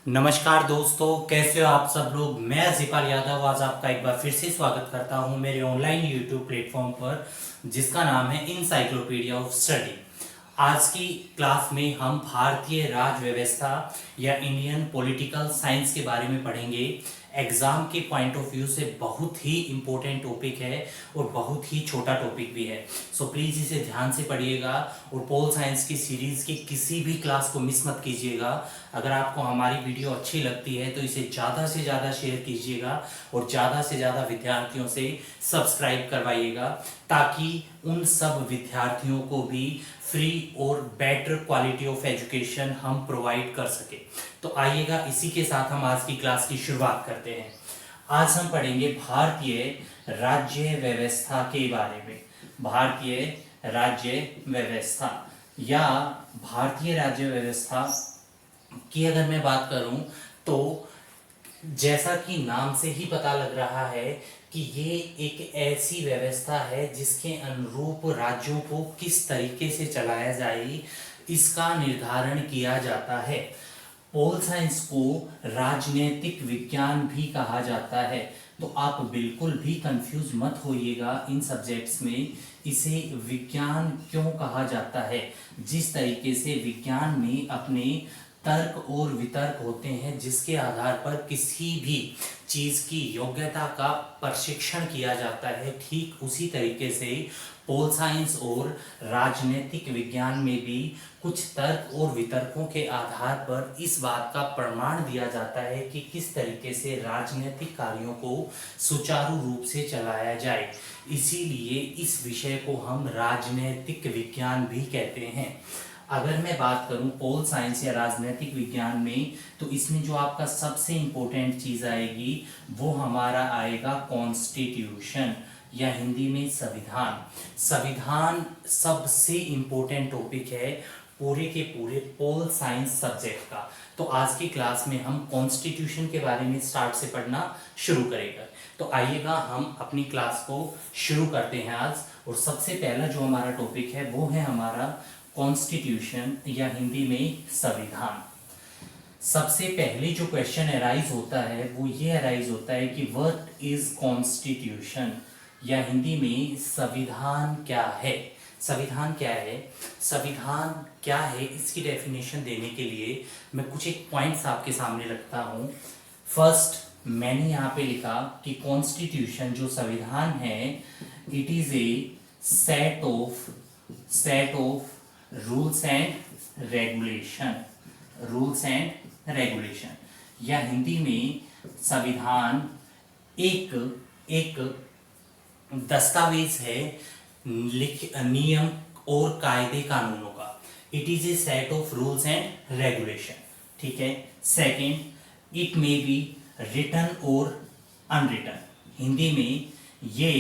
नमस्कार दोस्तों, कैसे हो आप सब लोग। मैं अजीपाल यादव आज आपका एक बार फिर से स्वागत करता हूं मेरे ऑनलाइन यूट्यूब प्लेटफॉर्म पर, जिसका नाम है इनसाइक्लोपीडिया ऑफ स्टडी। आज की क्लास में हम भारतीय राज व्यवस्था या इंडियन पॉलिटिकल साइंस के बारे में पढ़ेंगे। एग्जाम के पॉइंट ऑफ व्यू से बहुत ही इंपॉर्टेंट टॉपिक है और बहुत ही छोटा टॉपिक भी है। सो प्लीज़ इसे ध्यान से पढ़िएगा और पोल साइंस की सीरीज़ की किसी भी क्लास को मिस मत कीजिएगा। अगर आपको हमारी वीडियो अच्छी लगती है तो इसे ज़्यादा से ज़्यादा शेयर कीजिएगा और ज़्यादा से ज़्यादा विद्यार्थियों से सब्सक्राइब करवाइएगा, ताकि उन सब विद्यार्थियों को भी फ्री और बेटर क्वालिटी ऑफ एजुकेशन हम प्रोवाइड कर सके। तो आइएगा, इसी के साथ हम आज की क्लास की शुरुआत करते हैं। आज हम पढ़ेंगे भारतीय राज्य व्यवस्था के बारे में। भारतीय राज्य व्यवस्था या भारतीय राज्य व्यवस्था की अगर मैं बात करूं तो जैसा कि नाम से ही पता लग रहा है कि ये एक ऐसी व्यवस्था है जिसके अनुरूप राज्यों को किस तरीके से चलाया जाए, इसका निर्धारण किया जाता है। पोल साइंस को राजनीतिक विज्ञान भी कहा जाता है, तो आप बिल्कुल भी कंफ्यूज मत होइएगा इन सब्जेक्ट्स में। इसे विज्ञान क्यों कहा जाता है? जिस तरीके से विज्ञान में अपने तर्क और वितर्क होते हैं, जिसके आधार पर किसी भी चीज़ की योग्यता का प्रशिक्षण किया जाता है, ठीक उसी तरीके से पोल साइंस और राजनीतिक विज्ञान में भी कुछ तर्क और वितर्कों के आधार पर इस बात का प्रमाण दिया जाता है कि किस तरीके से राजनीतिक कार्यों को सुचारू रूप से चलाया जाए। इसीलिए इस विषय को हम राजनीतिक विज्ञान भी कहते हैं। अगर मैं बात करूं पोल साइंस या राजनीतिक विज्ञान में, तो इसमें जो आपका सबसे इम्पोर्टेंट चीज़ आएगी वो हमारा आएगा कॉन्स्टिट्यूशन या हिंदी में संविधान। संविधान सबसे इम्पोर्टेंट टॉपिक है पूरे के पूरे पोल साइंस सब्जेक्ट का। तो आज की क्लास में हम कॉन्स्टिट्यूशन के बारे में स्टार्ट से पढ़ना शुरू करेंगे। तो आइएगा, हम अपनी क्लास को शुरू करते हैं आज। और सबसे पहला जो हमारा टॉपिक है वो है हमारा कॉन्स्टिट्यूशन या हिंदी में संविधान। सबसे पहले जो क्वेश्चन अराइज होता है वो ये अराइज होता है कि व्हाट इज कॉन्स्टिट्यूशन या हिंदी में संविधान क्या है। संविधान क्या है? संविधान क्या है, इसकी डेफिनेशन देने के लिए मैं कुछ एक पॉइंट्स आपके सामने रखता हूँ। फर्स्ट, मैंने यहाँ पे लिखा कि कॉन्स्टिट्यूशन जो संविधान है, it is a set of rules and regulation. Rules and regulation या हिंदी में संविधान एक दस्तावेज है नियम और कायदे कानूनों का। It is a set of rules and regulation. ठीक है। Second, it may be written और अनरिटन। हिंदी में ये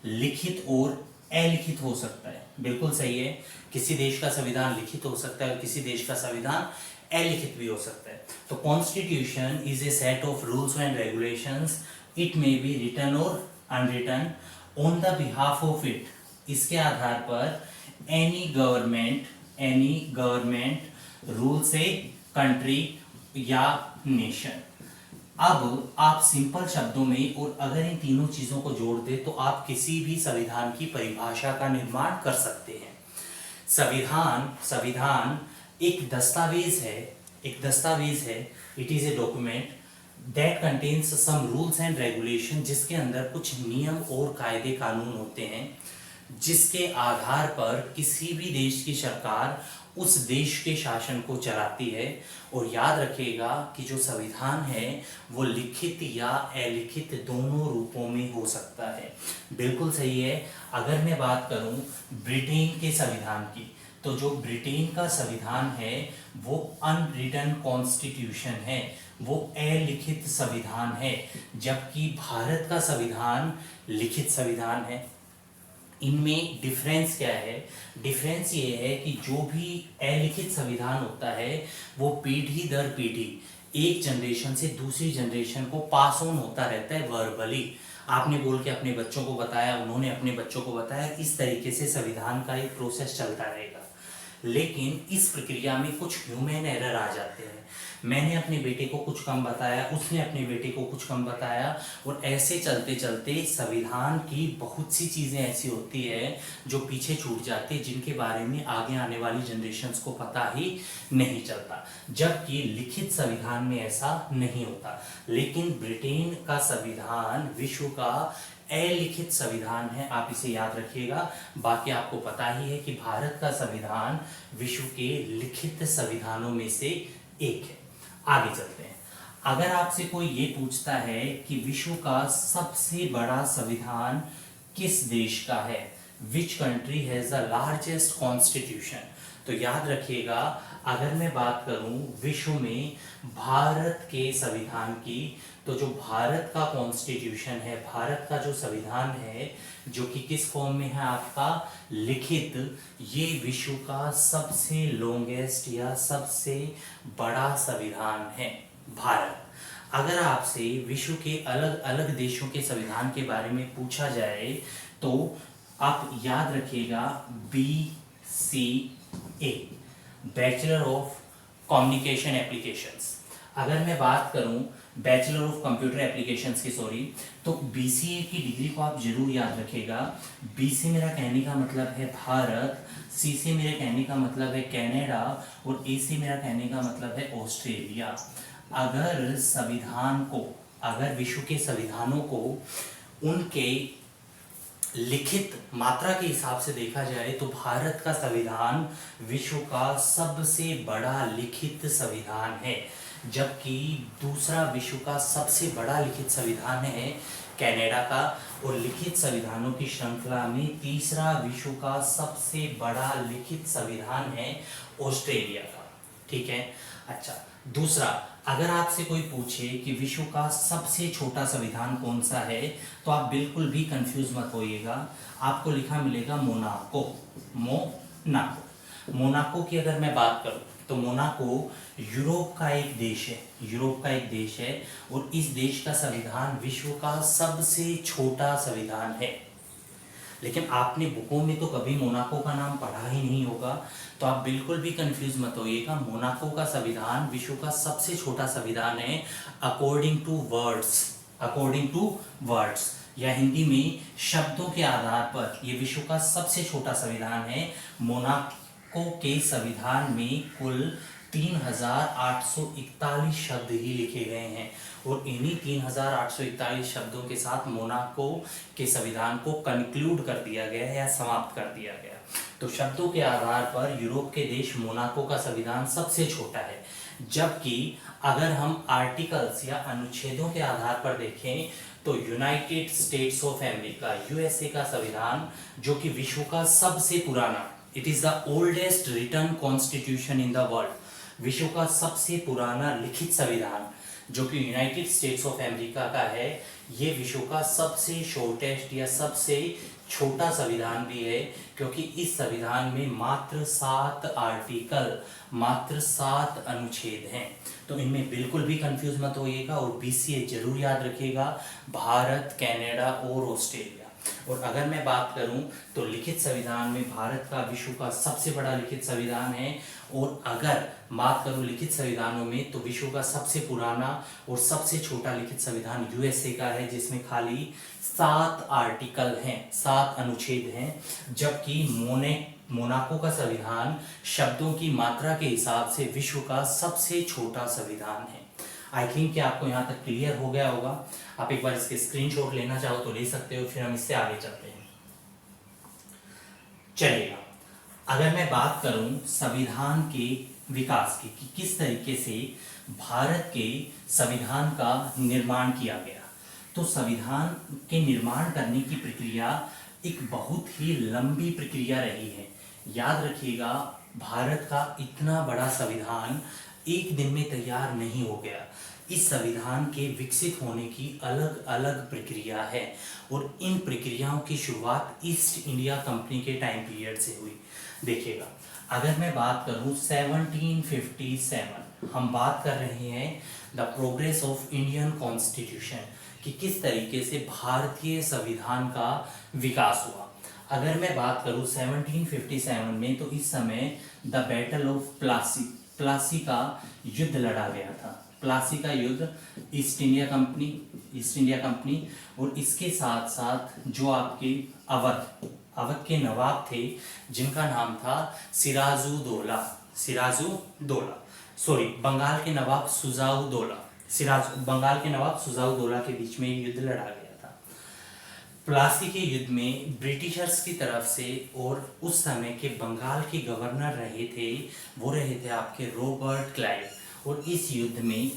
लिखित और अलिखित हो सकता है। बिल्कुल सही है, किसी देश का संविधान लिखित हो सकता है और किसी देश का संविधान अलिखित भी हो सकता है। तो constitution is a set of rules and regulations, it may be written और unwritten on the behalf of it. इसके आधार पर any government rules a country या नेशन। अब आप सिंपल शब्दों में और अगर इन तीनों चीजों को जोड़ दे तो आप किसी भी संविधान की परिभाषा का निर्माण कर सकते हैं। संविधान एक दस्तावेज है। It is a document that contains some rules and regulation, जिसके अंदर कुछ नियम और कायदे कानून होते हैं, जिसके आधार पर किसी भी देश की सरकार उस देश के शासन को चलाती है। और याद रखिएगा कि जो संविधान है वो लिखित या अलिखित दोनों रूपों में हो सकता है। बिल्कुल सही है। अगर मैं बात करूं ब्रिटेन के संविधान की, तो जो ब्रिटेन का संविधान है वो अनरिटन कॉन्स्टिट्यूशन है, वो अलिखित संविधान है, जबकि भारत का संविधान लिखित संविधान है। इनमें डिफरेंस क्या है? डिफरेंस ये है कि जो भी अलिखित संविधान होता है वो पीढ़ी दर पीढ़ी एक जनरेशन से दूसरी जनरेशन को पास ऑन होता रहता है वर्बली। आपने बोल के अपने बच्चों को बताया, उन्होंने अपने बच्चों को बताया, इस तरीके से संविधान का एक प्रोसेस चलता रहेगा। लेकिन इस प्रक्रिया में कुछ ह्यूमन एरर आ जाते हैं। मैंने अपने बेटे को कुछ कम बताया, उसने अपने बेटे को कुछ कम बताया, और ऐसे चलते चलते संविधान की बहुत सी चीज़ें ऐसी होती है जो पीछे छूट जाती है, जिनके बारे में आगे आने वाली जनरेशन्स को पता ही नहीं चलता, जबकि लिखित संविधान में ऐसा नहीं होता। लेकिन ब्रिटेन का संविधान विश्व का अलिखित संविधान है, आप इसे याद रखिएगा। बाकी आपको पता ही है कि भारत का संविधान विश्व के लिखित संविधानों में से एक है। आगे चलते हैं। अगर आपसे कोई ये पूछता है कि विश्व का सबसे बड़ा संविधान किस देश का है, which country has the largest constitution, तो याद रखिएगा, अगर मैं बात करूं विश्व में भारत के संविधान की, तो जो भारत का कॉन्स्टिट्यूशन है, भारत का जो संविधान है, जो कि किस फॉर्म में है आपका लिखित, ये विश्व का सबसे लॉन्गेस्ट या सबसे बड़ा संविधान है भारत। अगर आपसे विश्व के अलग अलग देशों के संविधान के बारे में पूछा जाए तो आप याद रखिएगा BCA, bachelor of communication applications. अगर मैं बात करूं बैचलर ऑफ कंप्यूटर एप्लीकेशंस की, तो BCA की डिग्री को आप जरूर याद रखिएगा। B से मेरा कहने का मतलब है भारत, C से मेरे कहने का मतलब है कनाडा, और A से मेरा कहने का मतलब है ऑस्ट्रेलिया। अगर संविधान को, अगर विश्व के संविधानों को उनके लिखित मात्रा के हिसाब से देखा जाए तो भारत का संविधान विश्व का सबसे बड़ा लिखित संविधान है, जबकि दूसरा विश्व का सबसे बड़ा लिखित संविधान है कनाडा का, और लिखित संविधानों की श्रृंखला में तीसरा विश्व का सबसे बड़ा लिखित संविधान है ऑस्ट्रेलिया का। ठीक है। अच्छा, दूसरा, अगर आपसे कोई पूछे कि विश्व का सबसे छोटा संविधान कौन सा है, तो आप बिल्कुल भी कंफ्यूज मत होइएगा, आपको लिखा मिलेगा मोनाको। मोनाको की अगर मैं बात करूं तो मोनाको यूरोप का एक देश है, यूरोप का एक देश है, और इस देश का संविधान विश्व का सबसे छोटा संविधान है। लेकिन आपने बुकों में तो कभी मोनाको का नाम पढ़ा ही नहीं होगा, तो आप बिल्कुल भी कंफ्यूज मत होइएगा। मोनाको का संविधान विश्व का सबसे छोटा संविधान है अकॉर्डिंग टू वर्ड्स, या हिंदी में शब्दों के आधार पर ये विश्व का सबसे छोटा संविधान है। मोनाको के संविधान में कुल 3841 शब्द ही लिखे गए हैं, और इन्हीं 3841 शब्दों के साथ मोनाको के संविधान को कंक्लूड कर दिया गया है या समाप्त कर दिया गया। तो शब्दों के आधार पर यूरोप के देश मोनाको का संविधान सबसे छोटा है, जबकि अगर हम आर्टिकल्स या अनुच्छेदों के आधार पर देखें तो United States of America USA का संविधान, जो कि विश्व का सबसे पुराना, it is the oldest written constitution in the world, विश्व का सबसे पुराना लिखित संविधान जो कि यूनाइटेड स्टेट्स ऑफ अमेरिका का है, ये विश्व का सबसे शॉर्टेस्ट या सबसे छोटा संविधान भी है, क्योंकि इस संविधान में मात्र 7 आर्टिकल, मात्र 7 अनुच्छेद हैं। तो इनमें बिल्कुल भी कंफ्यूज मत होइएगा, और BCA जरूर याद रखिएगा, भारत, कनाडा और ऑस्ट्रेलिया। और अगर मैं बात करूं तो लिखित संविधान में भारत का विश्व का सबसे बड़ा लिखित संविधान है, और अगर बात करूं लिखित संविधानों में तो विश्व का सबसे पुराना और सबसे छोटा लिखित संविधान USA का है, जिसमें खाली 7 आर्टिकल हैं, 7 अनुच्छेद हैं, जबकि मोनाको का संविधान शब्दों की मात्रा के हिसाब से विश्व का सबसे छोटा संविधान है। आई थिंक कि आपको यहाँ तक क्लियर हो गया होगा। आप एक बार इसके स्क्रीनशॉट लेना चाहो तो ले सकते हो, फिर हम इससे आगे चलते हैं। चलिएगा, अगर मैं बात करूं संविधान के विकास की कि किस तरीके से भारत के संविधान का निर्माण किया गया, तो संविधान के निर्माण करने की प्रक्रिया एक बहुत ही लंबी प्रक्रिया रही है। याद रखिएगा, भारत का इतना बड़ा संविधान एक दिन में तैयार नहीं हो गया। इस संविधान के विकसित होने की अलग अलग प्रक्रिया है, और इन प्रक्रियाओं की शुरुआत ईस्ट इंडिया कंपनी के टाइम पीरियड से हुई। देखिएगा, अगर मैं बात करूं 1757, हम बात कर रहे हैं the progress of Indian constitution, कि किस तरीके से भारतीय संविधान का विकास हुआ। अगर मैं बात करूं 1757 में, तो इस समय the battle of Plassey, Plassey का युद्ध लड़ा गया था। प्लासी का युद्ध ईस्ट इंडिया कंपनी और इसके साथ साथ जो आपके अवध के नवाब थे जिनका नाम था सिराजुद्दौला, सॉरी बंगाल के नवाब सुजाउद्दौला के बीच में युद्ध लड़ा गया था। प्लासी के युद्ध में ब्रिटिशर्स की तरफ से और उस समय के बंगाल के गवर्नर रहे थे आपके रॉबर्ट क्लाइव। और इस युद्ध में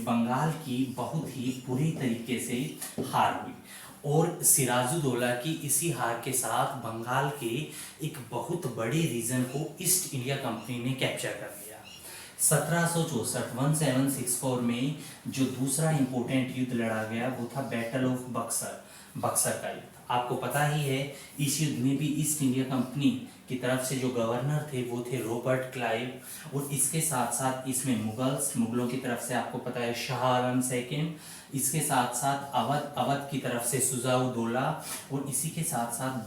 बंगाल की बहुत ही बुरी तरीके से हार हुई और सिराजुद्दौला की इसी हार के साथ बंगाल के एक बहुत बड़े रीजन को ईस्ट इंडिया कंपनी ने कैप्चर कर लिया। 1764 में जो दूसरा इंपॉर्टेंट युद्ध लड़ा गया वो था बैटल ऑफ बक्सर का युद्ध। आपको पता ही है इस युद्ध में भी ईस्ट इंडिया कंपनी की तरफ से जो गवर्नर थे वो थे रॉबर्ट क्लाइव और इसके साथ साथ इसमें मुगलों की तरफ से आपको पता है शाह आलम सेकंड, इसके साथ साथ अवध की तरफ से सुजाउद्दौला और इसी के साथ साथ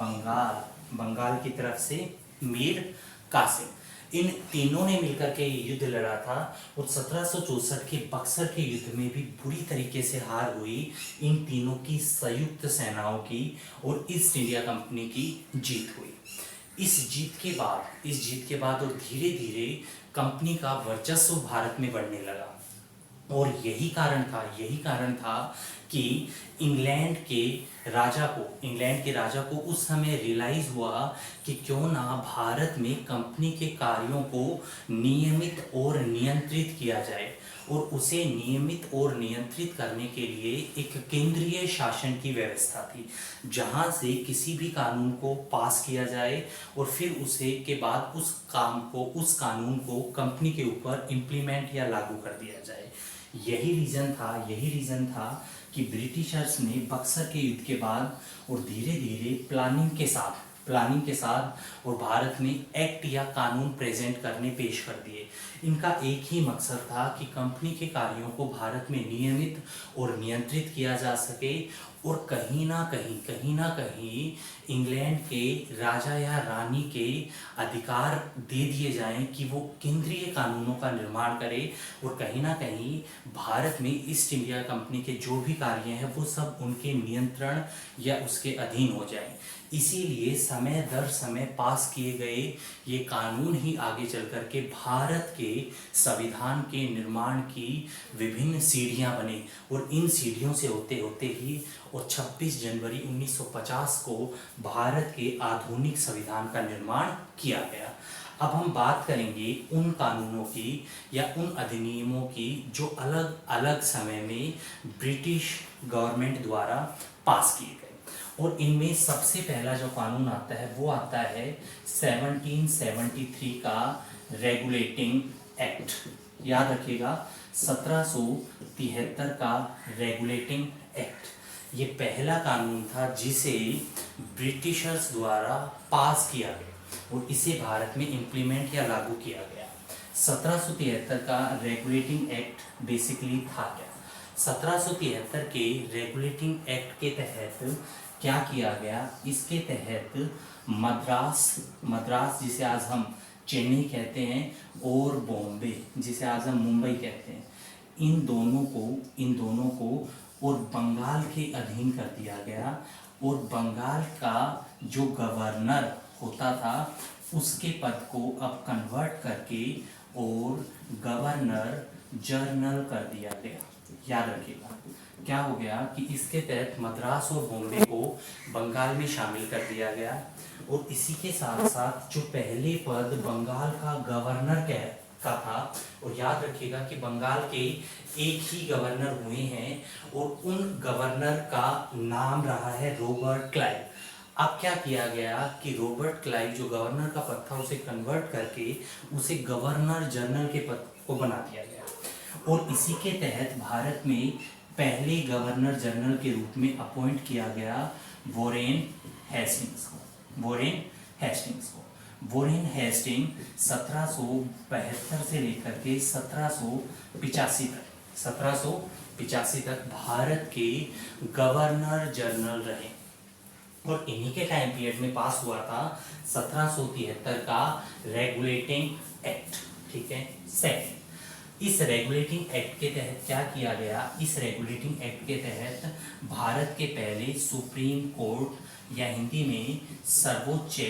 बंगाल की तरफ से मीर कासिम। इन तीनों ने मिलकर के युद्ध लड़ा था और 1764 के बक्सर के युद्ध में भी बुरी तरीके से हार हुई इन तीनों की संयुक्त सेनाओं की और ईस्ट इंडिया कंपनी की जीत हुई। इस जीत के बाद और धीरे धीरे कंपनी का वर्चस्व भारत में बढ़ने लगा और यही कारण था कि इंग्लैंड के राजा को उस समय रियलाइज हुआ कि क्यों ना भारत में कंपनी के कार्यों को नियमित और नियंत्रित किया जाए और उसे नियमित और नियंत्रित करने के लिए एक केंद्रीय शासन की व्यवस्था थी जहां से किसी भी कानून को पास किया जाए और फिर उसे के बाद उस कानून को कंपनी के ऊपर इम्प्लीमेंट या लागू कर दिया जाए। यही रीजन था कि ब्रिटिशर्स ने बक्सर के युद्ध के बाद और धीरे धीरे प्लानिंग के साथ और भारत में एक्ट या कानून पेश कर दिए। इनका एक ही मकसद था कि कंपनी के कार्यों को भारत में नियमित और नियंत्रित किया जा सके और कहीं ना कहीं इंग्लैंड के राजा या रानी के अधिकार दे दिए जाएं कि वो केंद्रीय कानूनों का निर्माण करे और कहीं ना कहीं भारत में ईस्ट इंडिया कंपनी के जो भी कार्य हैं वो सब उनके नियंत्रण या उसके अधीन हो जाएं। इसीलिए समय दर समय पास किए गए ये कानून ही आगे चल कर के भारत के संविधान के निर्माण की विभिन्न सीढ़ियां बने और इन सीढ़ियों से होते ही और 26 जनवरी 1950 को भारत के आधुनिक संविधान का निर्माण किया गया। अब हम बात करेंगे उन कानूनों की या उन अधिनियमों की जो अलग अलग समय में ब्रिटिश गवर्नमेंट द्वारा पास किए गए और इनमें सबसे पहला जो कानून आता है वो आता है 1773 का रेगुलेटिंग एक्ट। याद रखिएगा 1773 का रेगुलेटिंग एक्ट ये पहला कानून था जिसे ब्रिटिशर्स द्वारा पास किया गया और इसे भारत में इम्प्लीमेंट या लागू किया गया। 1773 का रेगुलेटिंग एक्ट बेसिकली था क्या? 1773 के रेगुलेटिंग एक्ट के तहत क्या किया गया? इसके तहत मद्रास जिसे आज हम चेन्नई कहते हैं और बॉम्बे जिसे आज हम मुंबई कहते हैं, इन दोनों को और बंगाल के अधीन कर दिया गया और बंगाल का जो गवर्नर होता था उसके पद को अब कन्वर्ट करके और गवर्नर जनरल कर दिया गया। याद रखिएगा क्या हो गया कि इसके तहत मद्रास और बॉम्बे को बंगाल में शामिल कर दिया गया और इसी के साथ साथ जो पहले पद बंगाल का गवर्नर का था, और याद रखिएगा कि बंगाल के एक ही गवर्नर हुए हैं और उन गवर्नर का नाम रहा है रॉबर्ट क्लाइव। अब क्या किया गया कि रॉबर्ट क्लाइव जो गवर्नर का पद था उसे कन्वर्ट करके उसे गवर्नर जनरल के पद को बना दिया गया और इसी के तहत भारत में पहले गवर्नर जनरल के रूप में अपॉइंट किया गया वॉरेन हेस्टिंग 1772 से लेकर के 1785 तक भारत के गवर्नर जनरल रहे। और इन्हीं के टाइम पीरियड में पास हुआ था 1773 का रेगुलेटिंग एक्ट। ठीक है। सेकंड, इस रेगुलेटिंग एक्ट के तहत क्या किया गया, इस रेगुलेटिंग एक्ट के तहत भारत के पहले सुप्रीम कोर्ट या हिंदी में सर्वोच्च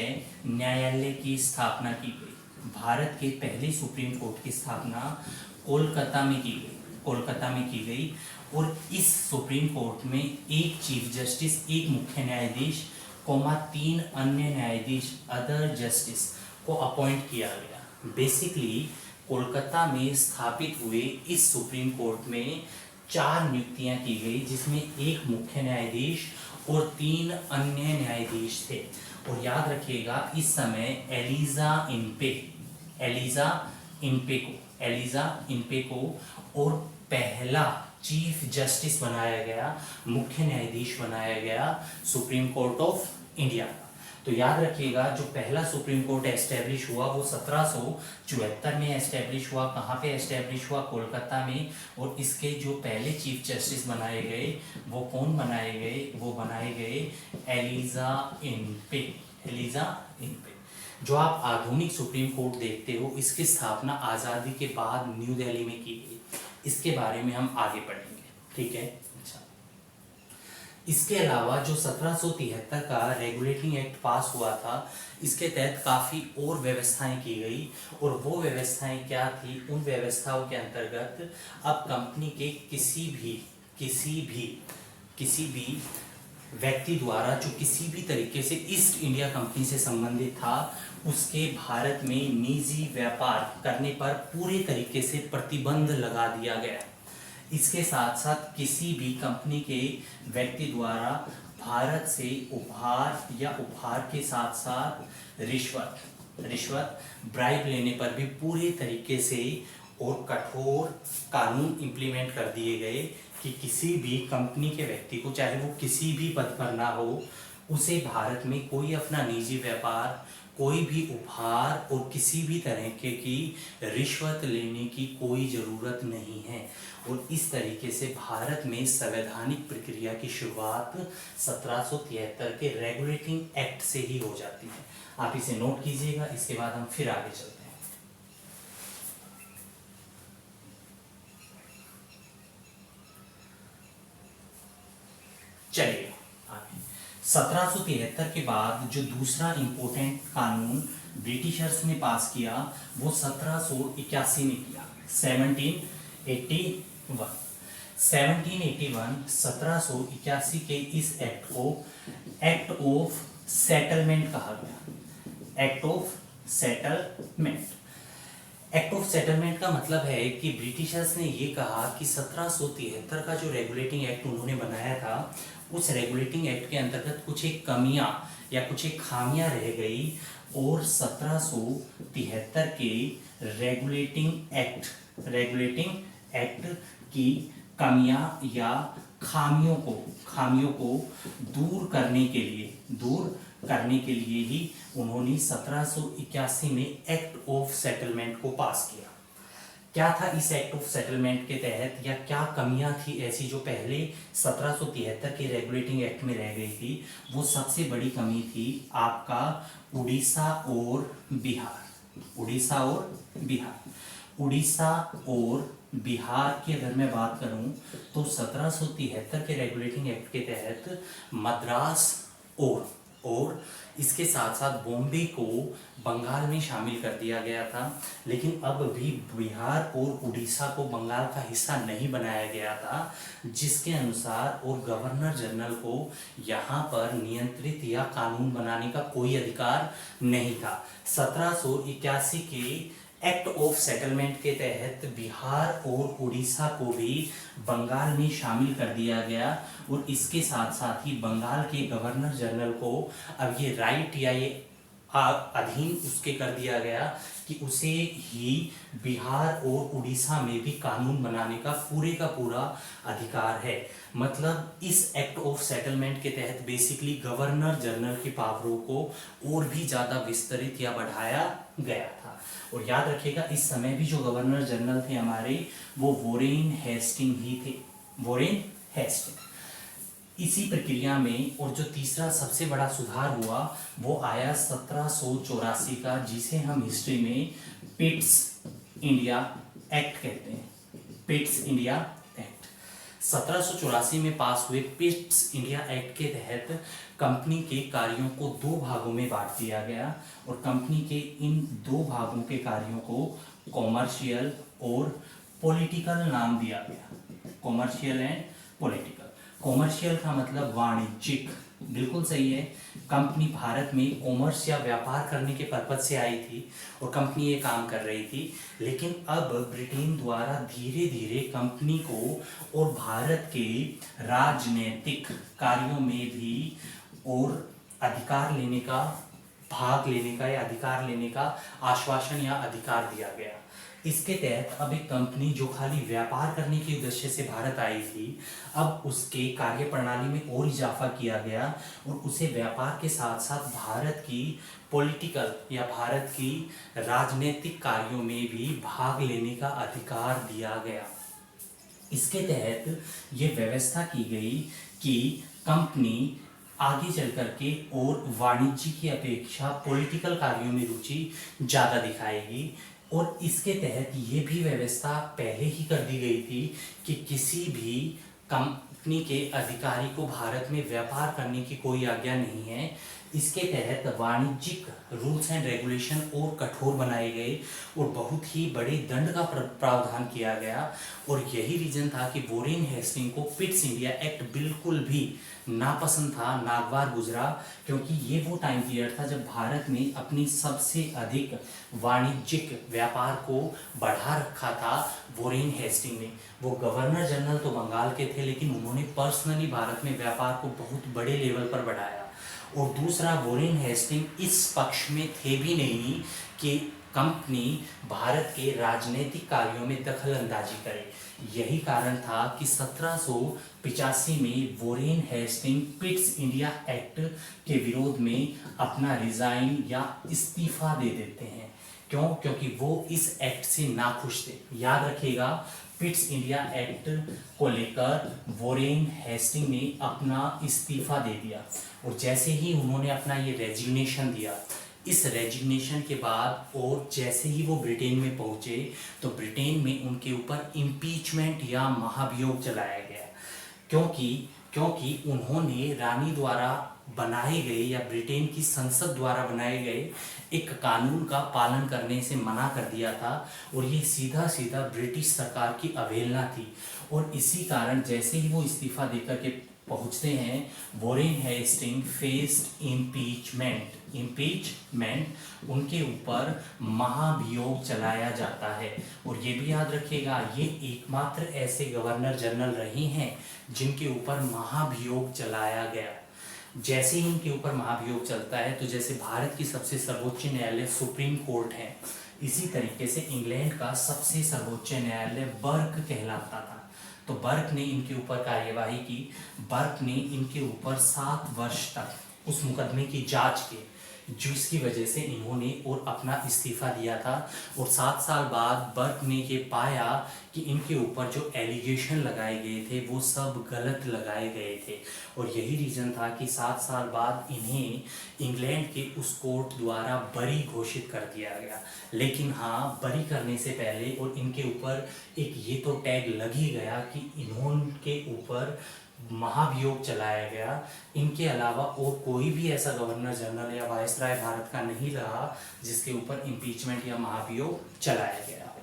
न्यायालय की स्थापना की गई। भारत के पहले सुप्रीम कोर्ट की स्थापना कोलकाता में की गई, कोलकाता में की गई। और इस सुप्रीम कोर्ट में एक चीफ जस्टिस, एक मुख्य न्यायाधीश, 3 अन्य न्यायाधीश, अदर जस्टिस को अपॉइंट किया गया। बेसिकली कोलकाता में स्थापित हुए इस सुप्रीम कोर्ट में 4 नियुक्तियां की गई, जिसमें एक मुख्य न्यायाधीश और 3 अन्य न्यायाधीश थे। और याद रखिएगा इस समय एलिजा इम्पे को और पहला चीफ जस्टिस बनाया गया, मुख्य न्यायाधीश बनाया गया सुप्रीम कोर्ट ऑफ इंडिया। तो याद रखिएगा जो पहला सुप्रीम कोर्ट एस्टेब्लिश हुआ वो 1774 में एस्टेब्लिश हुआ। कहाँ पे एस्टेब्लिश हुआ? कोलकाता में। और इसके जो पहले चीफ जस्टिस बनाए गए वो कौन बनाए गए? वो बनाए गए एलिजा इम्पे। जो आप आधुनिक सुप्रीम कोर्ट देखते हो, इसकी स्थापना आज़ादी के बाद न्यू दिल्ली में की गई। इसके बारे में हम आगे पढ़ेंगे। ठीक है। अच्छा, इसके अलावा जो 1773 का रेगुलेटिंग एक्ट पास हुआ था, इसके तहत काफ़ी और व्यवस्थाएं की गई। और वो व्यवस्थाएं क्या थी? उन व्यवस्थाओं के अंतर्गत अब कंपनी के किसी भी व्यक्ति द्वारा जो किसी भी तरीके से ईस्ट इंडिया कंपनी से संबंधित था, उसके भारत में निजी व्यापार करने पर पूरे तरीके से प्रतिबंध लगा दिया गया। इसके साथ साथ किसी भी कंपनी के व्यक्ति द्वारा भारत से उपहार के साथ साथ रिश्वत ब्राइब लेने पर भी पूरे तरीके से और कठोर कानून इंप्लीमेंट कर दिए गए कि किसी भी कंपनी के व्यक्ति को, चाहे वो किसी भी पद पर ना हो, उसे भारत में कोई अपना निजी व्यापार, कोई भी उपहार और किसी भी तरह की रिश्वत लेने की कोई ज़रूरत नहीं है। और इस तरीके से भारत में संवैधानिक प्रक्रिया की शुरुआत 1773 के रेगुलेटिंग एक्ट से ही हो जाती है। आप इसे नोट कीजिएगा, इसके बाद हम फिर आगे चलते हैं। चलिए आगे। 1773 के बाद जो दूसरा इंपॉर्टेंट कानून ब्रिटिशर्स ने पास किया वो 1781 में किया। 1781 के इस एक्ट को एक्ट ऑफ सेटलमेंट कहा गया। एक्ट ऑफ सेटलमेंट का मतलब है कि ब्रिटिशर्स ने ये कहा कि 1773 का जो रेगुलेटिंग एक्ट उन्होंने बनाया था, उस रेगुलेटिंग एक्ट के अंतर्गत कुछ एक कमियां या कुछ एक खामियां रह गई। और 1773 के रेगुलेटिंग एक्ट की कमियां या खामियों को दूर करने के लिए ही उन्होंने 1781 में एक्ट ऑफ सेटलमेंट को पास किया। क्या था इस एक्ट ऑफ सेटलमेंट के तहत, या क्या कमियां थी ऐसी जो पहले 1773 के रेगुलेटिंग एक्ट में रह गई थी? वो सबसे बड़ी कमी थी आपका उड़ीसा और बिहार की अगर मैं बात करूं तो 1773 के रेगुलेटिंग एक्ट के तहत मद्रास और इसके साथ साथ बॉम्बे को बंगाल में शामिल कर दिया गया था। लेकिन अब भी बिहार और उड़ीसा को बंगाल का हिस्सा नहीं बनाया गया था, जिसके अनुसार और गवर्नर जनरल को यहाँ पर नियंत्रित या कानून बनाने का कोई अधिकार नहीं था। 1781 के एक्ट ऑफ सेटलमेंट के तहत बिहार और उड़ीसा को भी बंगाल में शामिल कर दिया गया। और इसके साथ साथ ही बंगाल के गवर्नर जनरल को अब ये राइट या ये अधीन उसके कर दिया गया कि उसे ही बिहार और उड़ीसा में भी कानून बनाने का पूरा अधिकार है। मतलब इस एक्ट ऑफ सेटलमेंट के तहत बेसिकली गवर्नर जनरल की पावरों को और भी ज़्यादा विस्तरित या बढ़ाया गया था। और याद रखिएगा इस समय भी जो गवर्नर जनरल थे हमारे, वो वॉरेन हेस्टिंग ही थे। इसी प्रक्रिया में और जो तीसरा सबसे बड़ा सुधार हुआ वो आया 1784 का, जिसे हम हिस्ट्री में पिट्स इंडिया एक्ट कहते हैं। पिट्स इंडिया एक्ट 1784 में पास हुए पिट्स इंडिया एक्ट के तहत कंपनी के कार्यों को दो भागों में बांट दिया गया और कंपनी के इन दो भागों के कार्यों को कॉमर्शियल और पॉलिटिकल नाम दिया गया। Commercial and political. कॉमर्शियल का मतलब वाणिज्यिक, बिल्कुल सही है। कंपनी भारत में कॉमर्स या व्यापार करने के पर्पज से आई थी और कंपनी ये काम कर रही थी, लेकिन अब ब्रिटेन द्वारा धीरे धीरे कंपनी को और भारत के राजनीतिक कार्यों में भी और अधिकार लेने का, भाग लेने का या अधिकार लेने का आश्वासन या अधिकार दिया गया। इसके तहत अब एक कंपनी जो खाली व्यापार करने के उद्देश्य से भारत आई थी, अब उसके कार्य प्रणाली में और इजाफा किया गया और उसे व्यापार के साथ साथ भारत की पॉलिटिकल या भारत की राजनीतिक कार्यों में भी भाग लेने का अधिकार दिया गया। इसके तहत ये व्यवस्था की गई कि कंपनी आगे चल करके और वाणिज्य की अपेक्षा पॉलिटिकल कार्यों में रुचि ज़्यादा दिखाएगी। और इसके तहत ये भी व्यवस्था पहले ही कर दी गई थी कि किसी भी कंपनी के अधिकारी को भारत में व्यापार करने की कोई आज्ञा नहीं है। इसके तहत वाणिज्यिक रूल्स एंड रेगुलेशन और कठोर बनाए गए और बहुत ही बड़े दंड का प्रावधान किया गया। और यही रीजन था कि वॉरेन हेस्टिंग को पिट्स इंडिया एक्ट बिल्कुल भी नापसंद था, नागवार गुजरा, क्योंकि ये वो टाइम पीरियड था जब भारत ने अपनी सबसे अधिक वाणिज्यिक व्यापार को बढ़ा रखा था। वॉरेन हेस्टिंग ने, वो गवर्नर जनरल तो बंगाल के थे, लेकिन उन्होंने पर्सनली भारत में व्यापार को बहुत बड़े लेवल पर बढ़ाया। और दूसरा, वॉरेन हेस्टिंग इस पक्ष में थे भी नहीं कि कंपनी भारत के राजनीतिक कार्यों में दखल अंदाजी करे। यही कारण था कि 1785 में Warren Hasting Pitt's India Act के विरोध में अपना रिजाइन या इस्तीफा दे देते हैं। क्यों? क्योंकि वो इस एक्ट से नाखुश थे। याद रखिएगा, पिट्स इंडिया एक्ट को लेकर वॉरेन हेस्टिंग ने अपना इस्तीफा दे दिया और जैसे ही उन्होंने अपना ये रेजिग्नेशन दिया, इस रेजिग्नेशन के बाद और जैसे ही वो ब्रिटेन में पहुंचे तो ब्रिटेन में उनके ऊपर इम्पीचमेंट या महाभियोग चलाया गया, क्योंकि उन्होंने रानी द्वारा बनाए गए या ब्रिटेन की संसद द्वारा बनाए गए एक कानून का पालन करने से मना कर दिया था और ये सीधा सीधा ब्रिटिश सरकार की अवहेलना थी। और इसी कारण जैसे ही वो इस्तीफा देकर के पहुंचते हैं, वॉरेन हेस्टिंग फेस्ड इम्पीचमेंट, उनके ऊपर महाभियोग चलाया जाता है। और ये भी याद रखिएगा, ये एकमात्र ऐसे गवर्नर जनरल रहे हैं जिनके ऊपर महाभियोग चलाया गया। जैसे ही इनके ऊपर महाभियोग चलता है, तो जैसे भारत की सबसे सर्वोच्च न्यायालय सुप्रीम कोर्ट है, इसी तरीके से इंग्लैंड का सबसे सर्वोच्च न्यायालय बर्क कहलाता था। तो बर्क ने इनके ऊपर कार्यवाही की। बर्क ने इनके ऊपर 7 वर्ष तक उस मुकदमे की जांच की, जिसकी वजह से इन्होंने और अपना इस्तीफा दिया था। और 7 साल बाद बर्क ने ये पाया कि इनके ऊपर जो एलिगेशन लगाए गए थे वो सब गलत लगाए गए थे। और यही रीज़न था कि 7 साल बाद इन्हें इंग्लैंड के उस कोर्ट द्वारा बरी घोषित कर दिया गया। लेकिन हाँ, बरी करने से पहले और इनके ऊपर एक ये तो टैग लग ही गया कि इन्होंने ऊपर महाभियोग चलाया गया। इनके अलावा और कोई भी ऐसा गवर्नर जनरल या वायसराय भारत का नहीं रहा जिसके ऊपर इम्पीचमेंट या महाभियोग चलाया गया हो।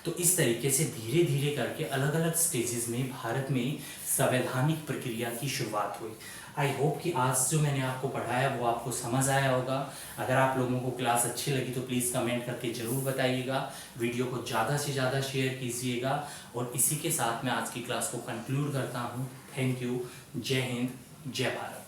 तो इस तरीके से धीरे धीरे करके अलग अलग स्टेजेस में भारत में संवैधानिक प्रक्रिया की शुरुआत हुई। आई होप कि आज जो मैंने आपको पढ़ाया वो आपको समझ आया होगा। अगर आप लोगों को क्लास अच्छी लगी तो प्लीज़ कमेंट करके ज़रूर बताइएगा। वीडियो को ज़्यादा से ज़्यादा शेयर कीजिएगा। और इसी के साथ मैं आज की क्लास को कंक्लूड करता हूँ। Thank you. जय हिंद, जय भारत।